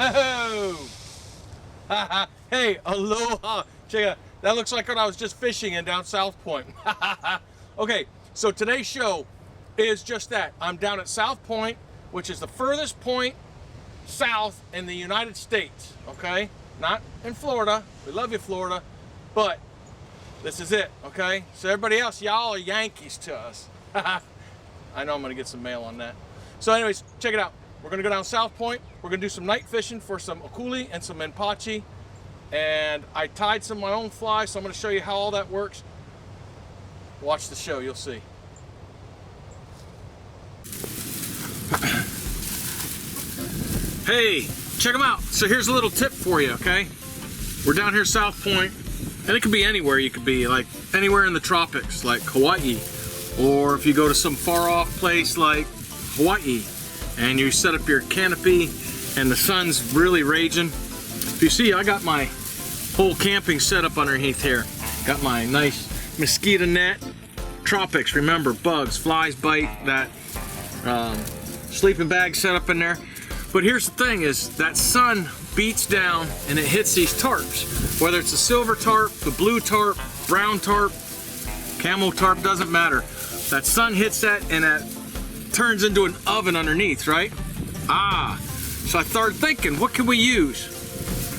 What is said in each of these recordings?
Oh! Hey, aloha! Check it out. That looks like what I was just fishing in down South Point. Okay, so today's show is just that. I'm down at South Point, which is the furthest point south in the United States, okay? Not in Florida. We love you, Florida. But this is it, okay? So everybody else, y'all are Yankees to us. I know I'm gonna get some mail on that. So anyways, check it out. We're gonna go down South Point. We're gonna do some night fishing for some okuli and some menpachi. And I tied some of my own flies, so I'm gonna show you how all that works. Watch the show, you'll see. Hey, check them out. So here's a little tip for you, okay? We're down here South Point, and it could be anywhere. You could be like anywhere in the tropics, like Hawaii, or if you go to some far off place like Hawaii, and you set up your canopy, and the sun's really raging. If you see, I got my whole camping setup underneath here. Got my nice mosquito net. Tropics, remember, bugs, flies bite, that sleeping bag set up in there. But here's the thing is that sun beats down and it hits these tarps. Whether it's a silver tarp, the blue tarp, brown tarp, camel tarp, doesn't matter. That sun hits that and that turns into an oven underneath, right? So I started thinking, what can we use?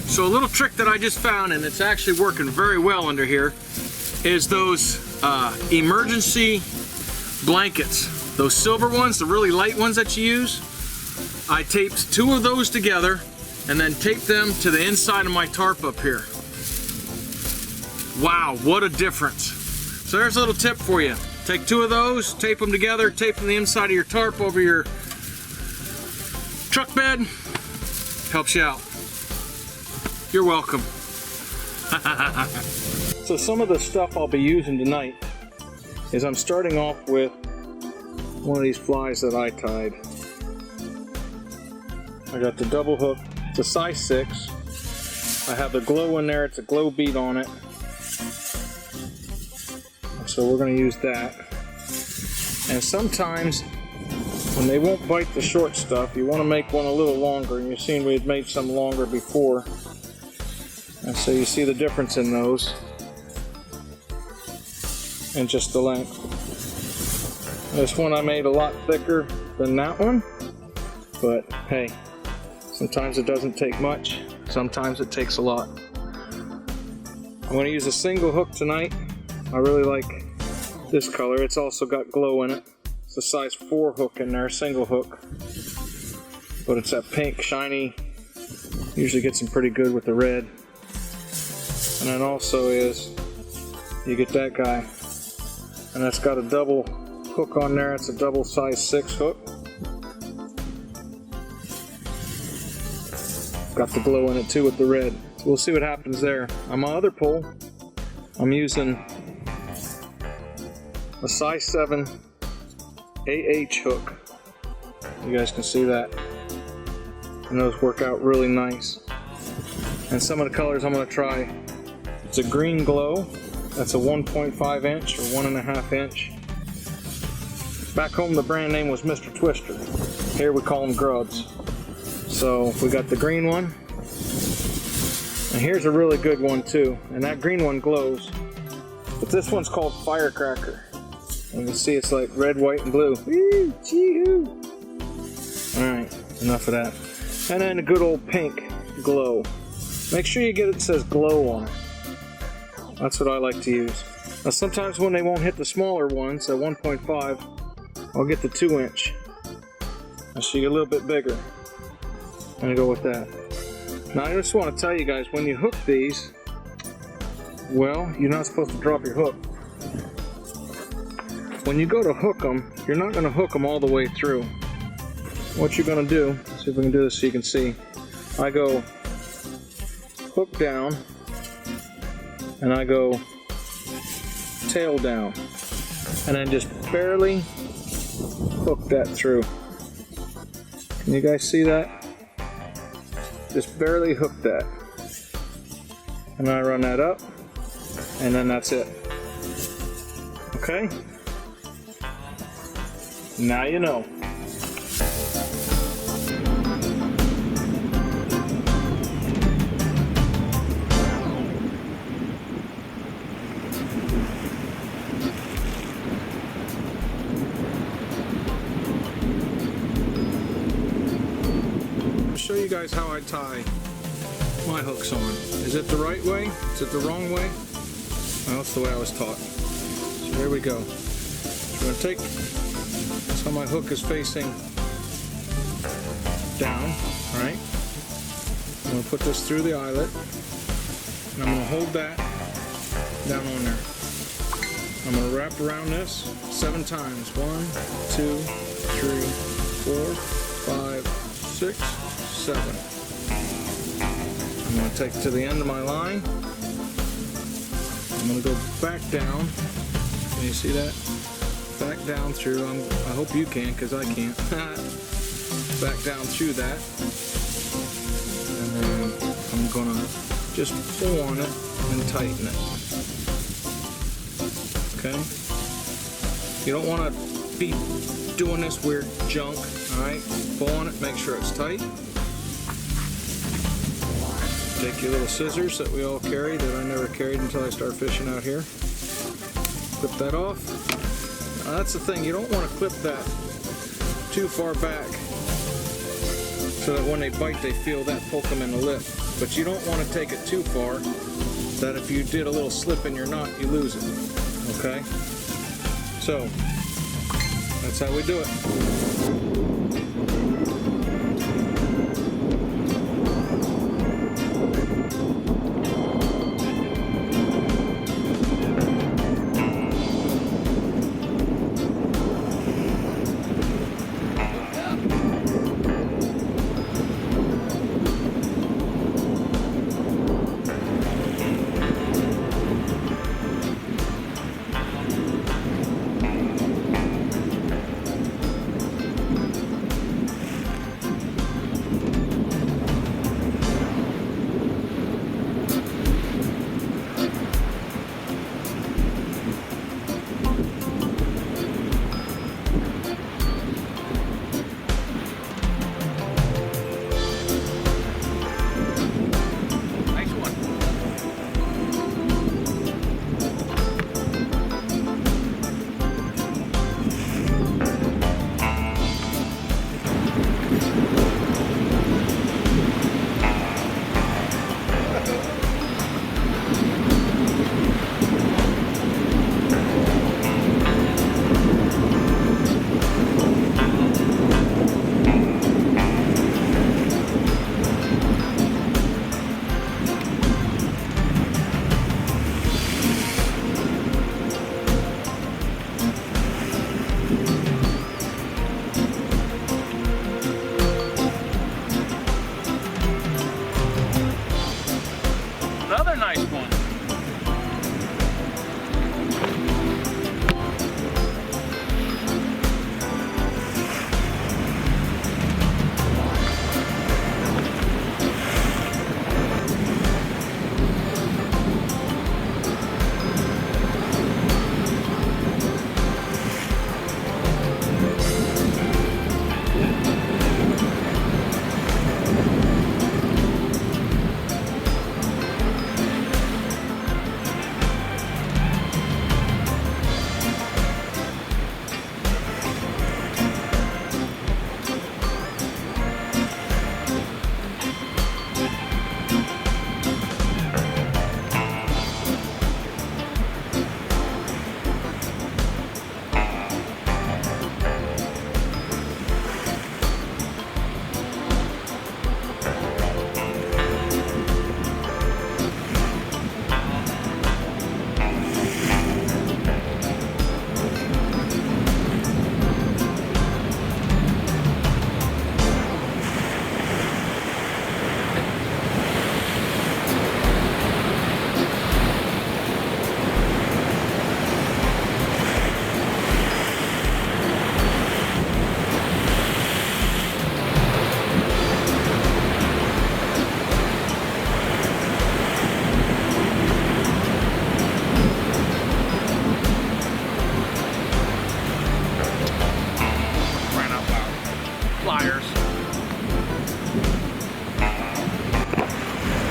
So a little trick that I just found, and it's actually working very well under here, is those emergency blankets. Those silver ones, the really light ones that you use. I taped 2 of those together and then taped them to the inside of my tarp up here. Wow, what a difference. So there's a little tip for you. Take 2 of those, tape them together, tape them to the inside of your tarp over your truck bed. Helps you out. You're welcome. So some of the stuff I'll be using tonight is I'm starting off with one of these flies that I tied. I got the double hook. It's a size 6. I have the glow in there. It's a glow bead on it. So we're going to use that. And sometimes when they won't bite the short stuff, you want to make one a little longer. And you've seen we had made some longer before. And so you see the difference in those. And just the length. This one I made a lot thicker than that one. But hey, sometimes it doesn't take much. Sometimes it takes a lot. I'm going to use a single hook tonight. I really like this color. It's also got glow in it. It's a size 4 hook in there, single hook. But it's that pink, shiny. Usually gets them pretty good with the red. And then also is, you get that guy. And that's got a double hook on there. It's a double size 6 hook. Got the glow in it too with the red. So we'll see what happens there. On my other pole, I'm using a size 7 AH hook. You guys can see that. And those work out really nice. And some of the colors I'm going to try. It's a green glow. That's a 1.5 inch or 1.5 inch. Back home the brand name was Mr. Twister. Here we call them Grubs. So we got the green one. And here's a really good one too. And that green one glows. But this one's called Firecracker. And you can see it's like red, white, and blue. Woo, chee-hoo. Alright, enough of that. And then a good old pink glow. Make sure you get it that says glow on it. That's what I like to use. Now sometimes when they won't hit the smaller ones, at 1.5, I'll get the 2 inch. So you get a little bit bigger. And I go with that. Now I just want to tell you guys, when you hook these, well, you're not supposed to drop your hook. When you go to hook them, you're not going to hook them all the way through. What you're going to do, see if we can do this so you can see. I go hook down, and I go tail down, and then just barely hook that through. Can you guys see that? Just barely hook that. And I run that up, and then that's it. Okay? Now you know. you guys how I tie my hooks on. Is it the right way? Is it the wrong way? Well, that's the way I was taught. So there we go. I'm going to take, so my hook is facing down, right? I'm going to put this through the eyelet, and I'm going to hold that down on there. I'm going to wrap around this 7 times. 1, 2, 3, 4, 5, 6, 7. I'm going to take it to the end of my line. I'm going to go back down. Can you see that? Back down through. I hope you can, because I can't. Back down through that. And then I'm going to just pull on it and tighten it. Okay? You don't want to be doing this weird junk. Alright? Pull on it, make sure it's tight. Take your little scissors that we all carry that I never carried until I started fishing out here. Clip that off. Now that's the thing, you don't want to clip that too far back so that when they bite they feel that poke them in the lip. But you don't want to take it too far that if you did a little slip in your knot you lose it. Okay? So, that's how we do it. Another nice one.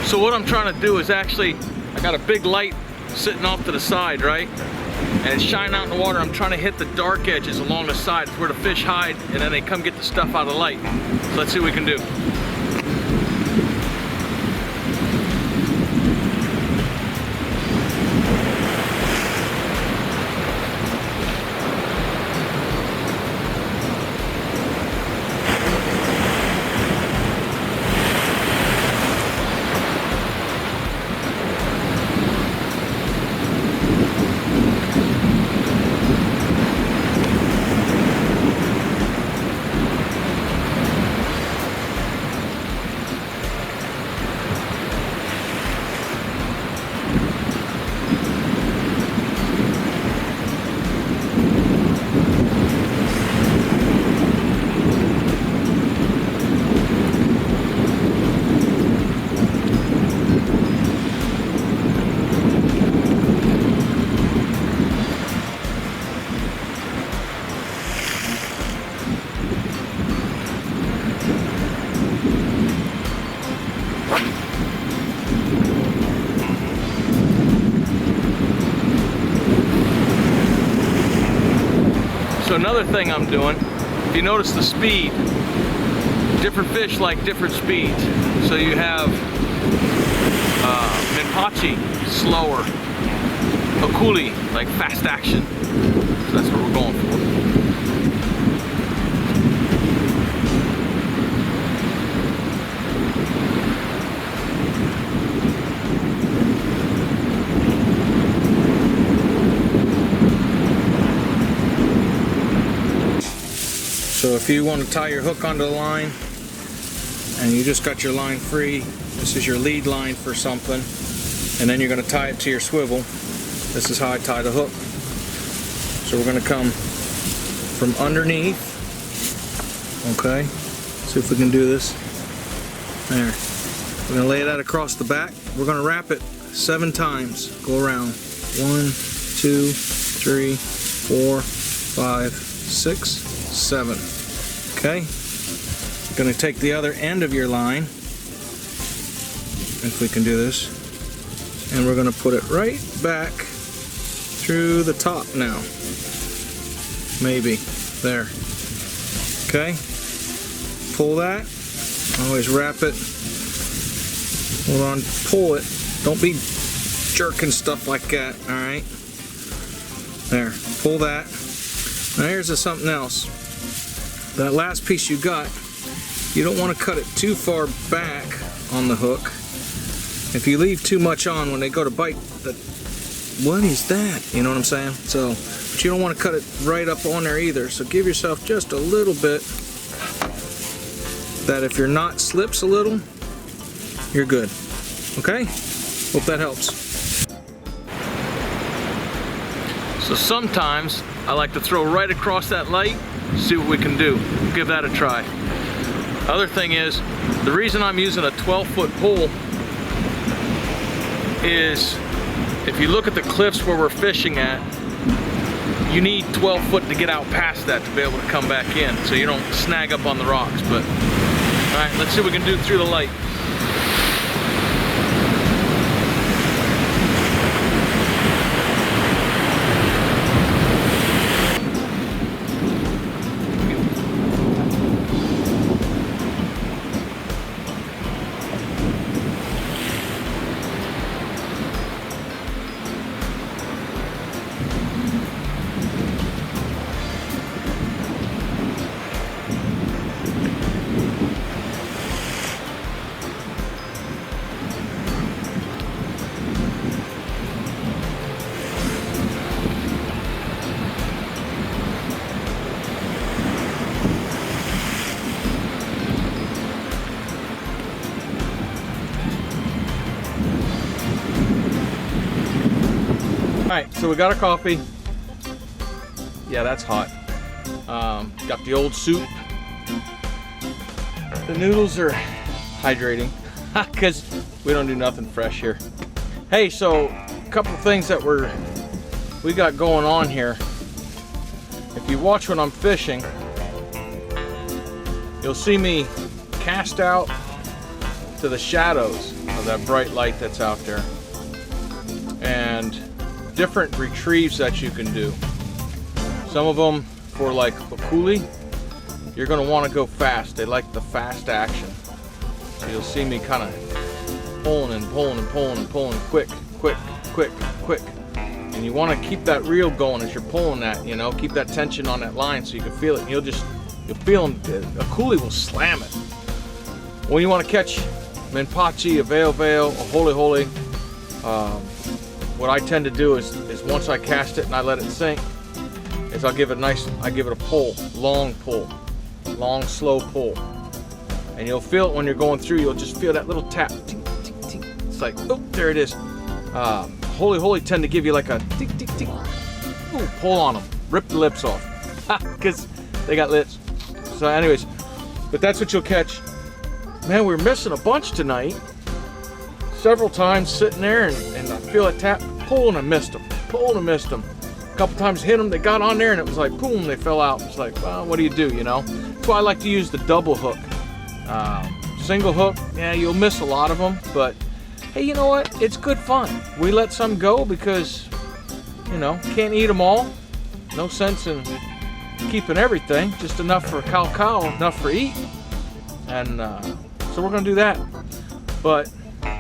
So what I'm trying to do is actually, I got a big light sitting off to the side, right? And it's shining out in the water. I'm trying to hit the dark edges along the side where the fish hide, and then they come get the stuff out of the light. So let's see what we can do. So another thing I'm doing, if you notice the speed, different fish like different speeds. So you have Minpachi, slower. Okuli, like fast action. So that's what we're going for. So if you want to tie your hook onto the line and you just got your line free, this is your lead line for something, and then you're going to tie it to your swivel. This is how I tie the hook. So we're going to come from underneath. Okay, see if we can do this. There. We're going to lay that across the back. We're going to wrap it 7 times. Go around. 1, 2, 3, 4, 5, 6, 7. Okay. You're going to take the other end of your line, if we can do this, and we're going to put it right back through the top now. Maybe. There. Okay. Pull that. Always wrap it. Hold on. Pull it. Don't be jerking stuff like that. Alright. There. Pull that. Now here's something else. That last piece you got, you don't want to cut it too far back on the hook. If you leave too much on, when they go to bite, what is that? You know what I'm saying? So, but you don't want to cut it right up on there either. So give yourself just a little bit, that if your knot slips a little, you're good. Okay? Hope that helps. So sometimes I like to throw right across that light, see what we can do. We'll give that a try. Other thing is, the reason I'm using a 12-foot pole is, if you look at the cliffs where we're fishing at, you need 12 foot to get out past that to be able to come back in, so you don't snag up on the rocks. But all right, let's see what we can do through the light. Alright, so we got our coffee. Yeah, that's hot. Got the old soup. The noodles are hydrating because we don't do nothing fresh here. Hey, so a couple things that we got going on here. If you watch when I'm fishing, you'll see me cast out to the shadows of that bright light that's out there. And different retrieves that you can do. Some of them, for like Okuli, you're going to want to go fast. They like the fast action. So you'll see me kind of pulling and pulling and pulling and pulling, quick, quick, quick, quick. And you want to keep that reel going as you're pulling that, you know, keep that tension on that line so you can feel it. And you'll feel them. Okuli will slam it. When you want to catch Minpachi, a veil, a holy, what I tend to do is once I cast it and I let it sink, is I give it a pull, long, slow pull. And you'll feel it when you're going through, you'll just feel that little tap, tink, tink, tink. It's like, oh, there it is. Holy tend to give you like a tick, tick, tick. Ooh, pull on them, rip the lips off, because they got lips. So anyways, but that's what you'll catch. Man, we're missing a bunch tonight. Several times sitting there and I feel a tap, pull, and I missed them, pull and I missed them. A couple times hit them, they got on there and it was like, boom, they fell out. It's like, well, what do you do, you know? That's why I like to use the double hook. Single hook, yeah, you'll miss a lot of them, but hey, you know what? It's good fun. We let some go because, you know, can't eat them all. No sense in keeping everything, just enough for cow, enough for eat. And so we're gonna do that. But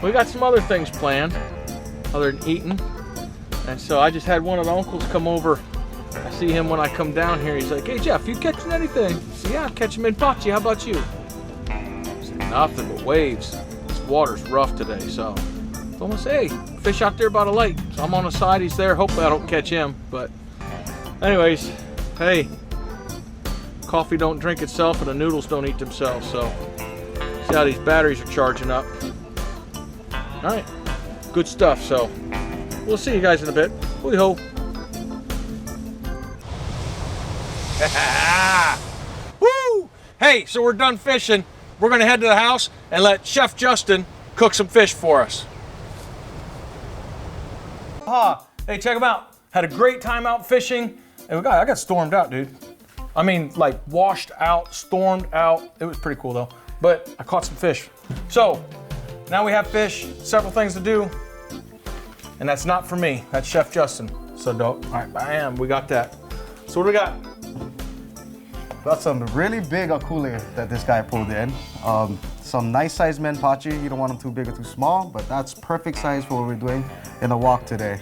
we got some other things planned other than eating. And so I just had one of the uncles come over. I see him when I come down here. He's like, hey Jeff, you catching anything? I said, yeah, I'm catching minpachi. How about you? I said, nothing but waves. This water's rough today, so I told him, hey, fish out there by the lake. So I'm on the side, he's there. Hopefully I don't catch him. But anyways, hey, coffee don't drink itself and the noodles don't eat themselves. So see how these batteries are charging up. All right, good stuff. So we'll see you guys in a bit. Hoo ho. Woo! Hey, so we're done fishing. We're gonna head to the house and let Chef Justin cook some fish for us. Hey, check them out. Had a great time out fishing. And I got stormed out, dude. I mean, like washed out, stormed out. It was pretty cool though. But I caught some fish. So now we have fish, several things to do. And that's not for me, that's Chef Justin. So don't, all right, we got that. So what do we got? Got some really big akule that this guy pulled in. Some nice sized minpachi. You don't want them too big or too small, but that's perfect size for what we're doing in the wok today.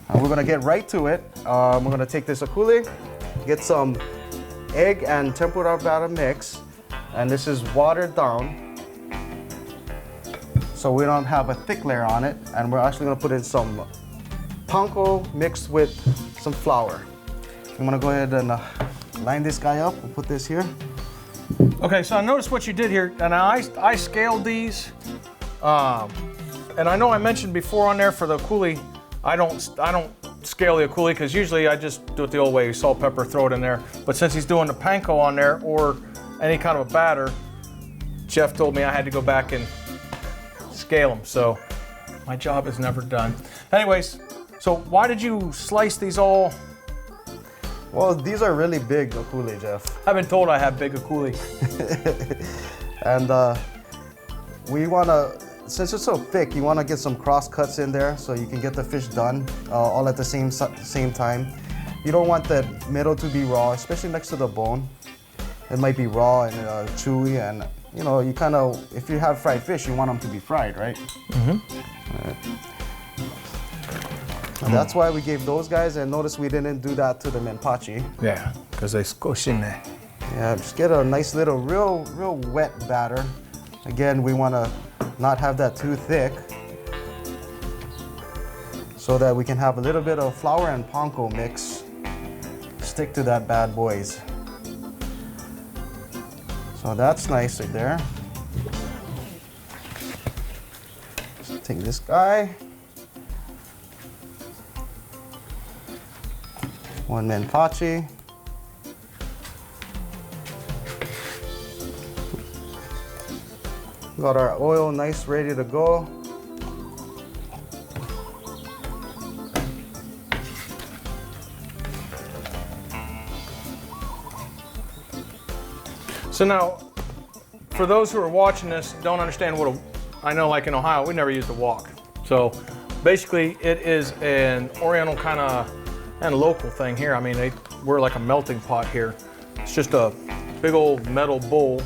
And we're gonna get right to it. We're gonna take this akule, get some egg and tempura batter mix, and this is watered down, so we don't have a thick layer on it. And we're actually gonna put in some panko mixed with some flour. I'm gonna go ahead and line this guy up. We'll put this here. Okay, so I noticed what you did here, and I scaled these, and I know I mentioned before on there for the akule, I don't scale the akule because usually I just do it the old way, salt, pepper, throw it in there. But since he's doing the panko on there or any kind of a batter, Jeff told me I had to go back and scale them. So my job is never done. Anyways, so why did you slice these all? Well, these are really big akule, Jeff. I've been told I have big akule. And we wanna, since it's so thick, you wanna get some cross cuts in there so you can get the fish done all at the same time. You don't want the middle to be raw, especially next to the bone. It might be raw and chewy, and you know, you kind of, if you have fried fish, you want them to be fried, right? Mm-hmm. Right. That's why we gave those guys, and notice we didn't do that to the minpachi. Yeah, because they squish in there. Yeah, just get a nice little, real wet batter. Again, we want to not have that too thick, so that we can have a little bit of flour and panko mix. Stick to that bad boys. So that's nice right there. Just take this guy. One minpachi. Got our oil nice ready to go. So now, for those who are watching this, don't understand what I know, like in Ohio, we never used a wok. So basically it is an Oriental kind of and local thing here. I mean, we're like a melting pot here. It's just a big old metal bowl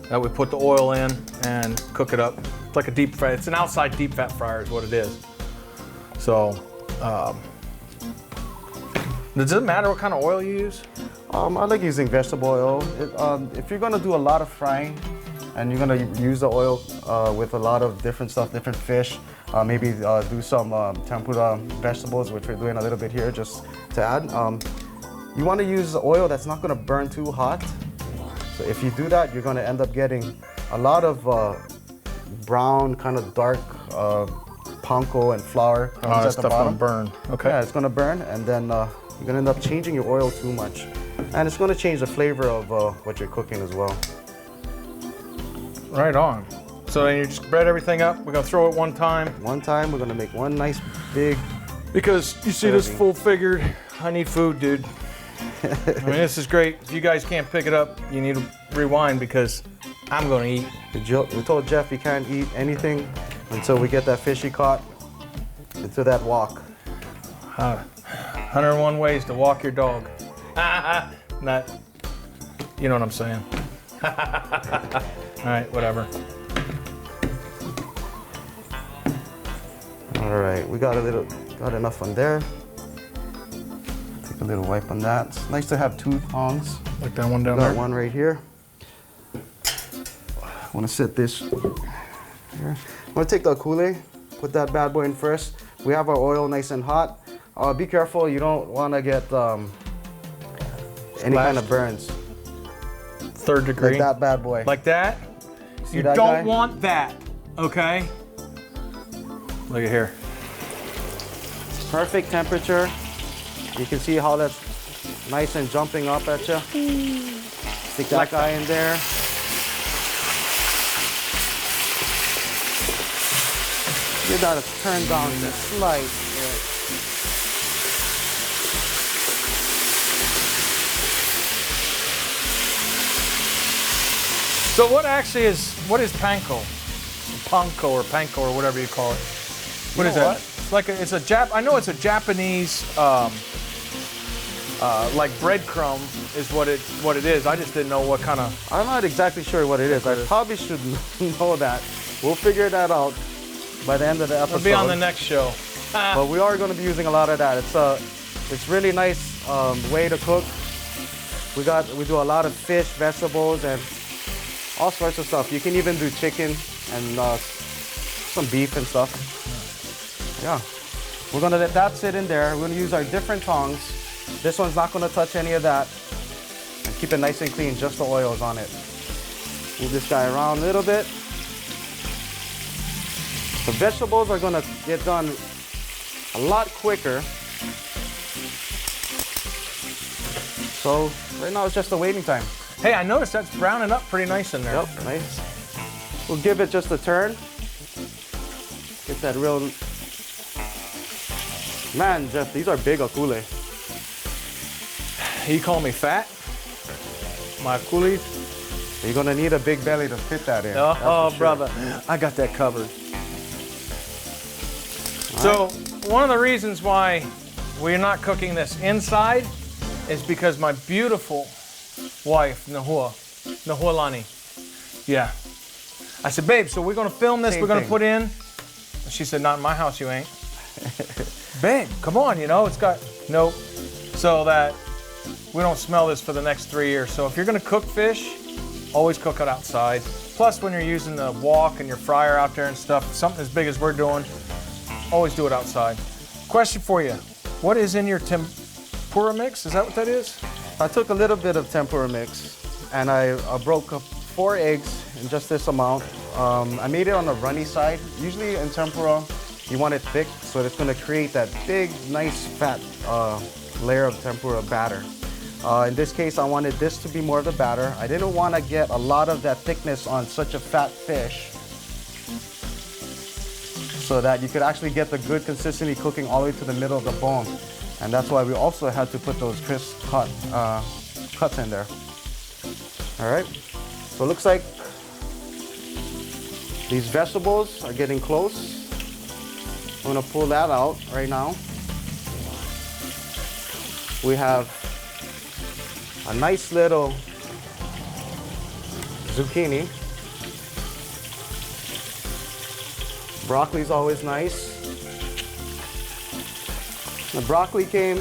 that we put the oil in and cook it up. It's like a deep fry. It's an outside deep fat fryer is what it is. So, does it matter what kind of oil you use? I like using vegetable oil. If you're gonna do a lot of frying and you're gonna use the oil with a lot of different stuff, different fish, maybe do some tempura vegetables, which we're doing a little bit here just to add. You wanna use oil that's not gonna burn too hot. So if you do that, you're gonna end up getting a lot of brown, kind of dark panko and flour at the bottom. Burn. Okay. Yeah, it's gonna burn, and then you're gonna end up changing your oil too much. And it's gonna change the flavor of what you're cooking as well. Right on. So then you just bread everything up. We're gonna throw it one time. One time, we're gonna make one nice big. Because you see this full figured, I need food, dude. I mean, this is great. If you guys can't pick it up, you need to rewind because I'm gonna eat. We told Jeff he can't eat anything until we get that fish he caught into that wok. 101 ways to walk your dog. Not, you know what I'm saying. All right, whatever. All right, we got enough on there. Take a little wipe on that. It's nice to have 2 tongs. Like that one down Got there. one right here. I want to set this here. I'm gonna take the coulis, put that bad boy in first. We have our oil nice and hot. Be careful, you don't want to get any kind of burns. 3rd degree. Like that bad boy. Like that? See You that don't guy? want that, okay? Look at here. Perfect temperature. You can see how that's nice and jumping up at you. Stick that guy in there. You gotta turn down the slight. So what is panko? Panko or panko or whatever you call it. What is that? I know it's a Japanese like breadcrumb is what it is. I just didn't know what kind of. I'm not exactly sure what it is. I probably should know that. We'll figure that out by the end of the episode. It'll be on the next show. But we are going to be using a lot of that. It's really nice way to cook. We do a lot of fish, vegetables, and all sorts of stuff. You can even do chicken and some beef and stuff. Yeah. We're gonna let that sit in there. We're gonna use our different tongs. This one's not gonna touch any of that. And keep it nice and clean, just the oils on it. Move this guy around a little bit. The vegetables are gonna get done a lot quicker. So right now it's just a waiting time. Hey, I noticed that's browning up pretty nice in there. Yep, nice. We'll give it just a turn. Get that real. Man, Jeff, these are big akule. You call me fat? My coolies? You're gonna need a big belly to fit that in. Oh, for sure. brother, I got that covered. So, one of the reasons why we're not cooking this inside is because my beautiful wife, Nahualani. Yeah. I said, babe, so we're gonna film this, we're gonna put in. She said, not in my house, you ain't. Babe, come on, it's got, nope. So that we don't smell this for the next 3 years. So if you're gonna cook fish, always cook it outside. Plus when you're using the wok and your fryer out there and stuff, something as big as we're doing, always do it outside. Question for you, what is in your tempura mix? Is that what that is? I took a little bit of tempura mix and I broke up 4 eggs in just this amount. I made it on the runny side. Usually in tempura, you want it thick, so it's gonna create that big, nice, fat layer of tempura batter. In this case, I wanted this to be more of the batter. I didn't want to get a lot of that thickness on such a fat fish, so that you could actually get the good consistency cooking all the way to the middle of the bone. And that's why we also had to put those crisp cuts in there. All right, so it looks like these vegetables are getting close. I'm gonna pull that out right now. We have a nice little zucchini. Broccoli's always nice. The broccoli came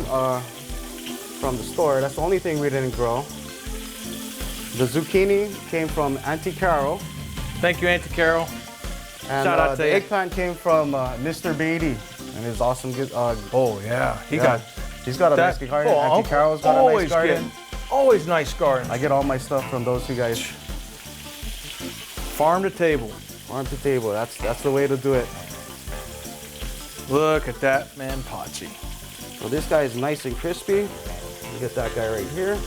from the store. That's the only thing we didn't grow. The zucchini came from Auntie Carol. Thank you, Auntie Carol. And Shout out to the you. eggplant came from Mr. Beatty and his awesome good. Oh yeah, he's got a nice garden. Auntie Carol's got a nice garden. Always nice garden. I get all my stuff from those two guys. Farm to table. Farm to table. That's the way to do it. Look at that, man, Pachi. So this guy is nice and crispy. Get that guy right here.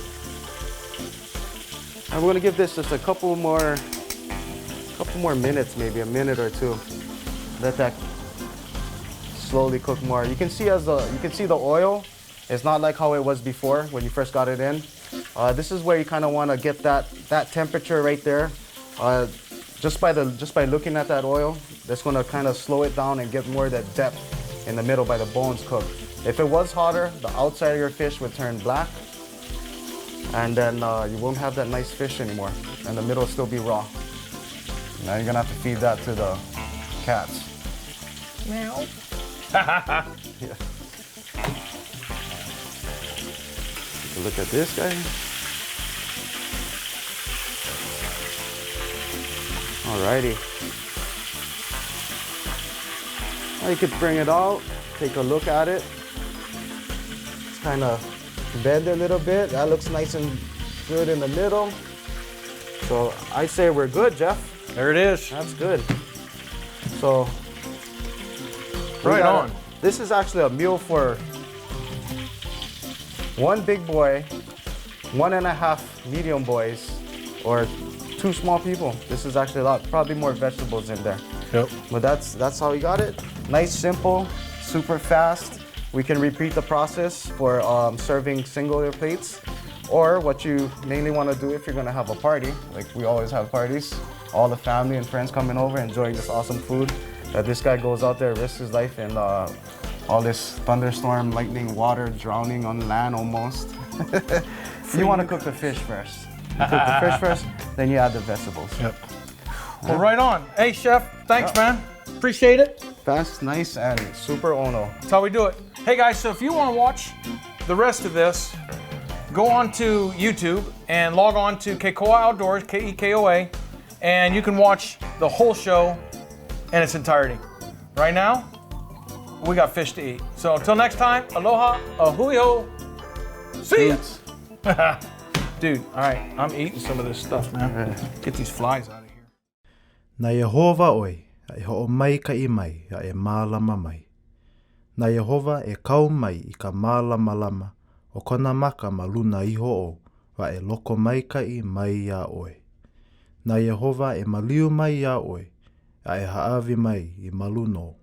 And we're gonna give this just a couple more minutes, maybe a minute or two. Let that slowly cook more. You can see the oil. It's not like how it was before when you first got it in. This is where you kind of want to get that temperature right there. Just by looking at that oil, that's going to kind of slow it down and get more of that depth in the middle by the bones cooked. If it was hotter, the outside of your fish would turn black, and then you won't have that nice fish anymore, and the middle will still be raw. Now you're gonna have to feed that to the cats. Meow. Yeah. Look at this guy. Alrighty. Now you could bring it out, take a look at it. It's kind of bend a little bit. That looks nice and good in the middle. So I say we're good, Jeff. There it is. That's good. So Right on. This is actually a meal for one big boy, 1.5 medium boys, or 2 small people. This is actually a lot, probably more vegetables in there. Yep. But that's how we got it. Nice, simple, super fast. We can repeat the process for serving singular plates, or what you mainly want to do if you're gonna have a party, like we always have parties, all the family and friends coming over, enjoying this awesome food. That this guy goes out there, risks his life in all this thunderstorm, lightning, water, drowning on land almost. You want to cook the fish first. You cook the fish first, then you add the vegetables. Yep. Well, right on. Hey, Chef, thanks, man. Appreciate it. Fast, nice, and super ono. That's how we do it. Hey, guys, so if you want to watch the rest of this, go on to YouTube and log on to Kekoa Outdoors, Kekoa, and you can watch the whole show in its entirety. Right now, we got fish to eat. So until next time, aloha, ahui ho, see ya. Dude, all right, I'm eating some of this stuff, man. Get these flies out of here. Na Yehova oi, a e ho'o mai ka I mai, a e mālama mai. Na Yehova e kau mai I ka mālama lama, o kona maka ma luna iho o, wa e loko mai ka I mai ia oi. Na Yehova e maliu mai ia oi, a e haawi mai I maluno.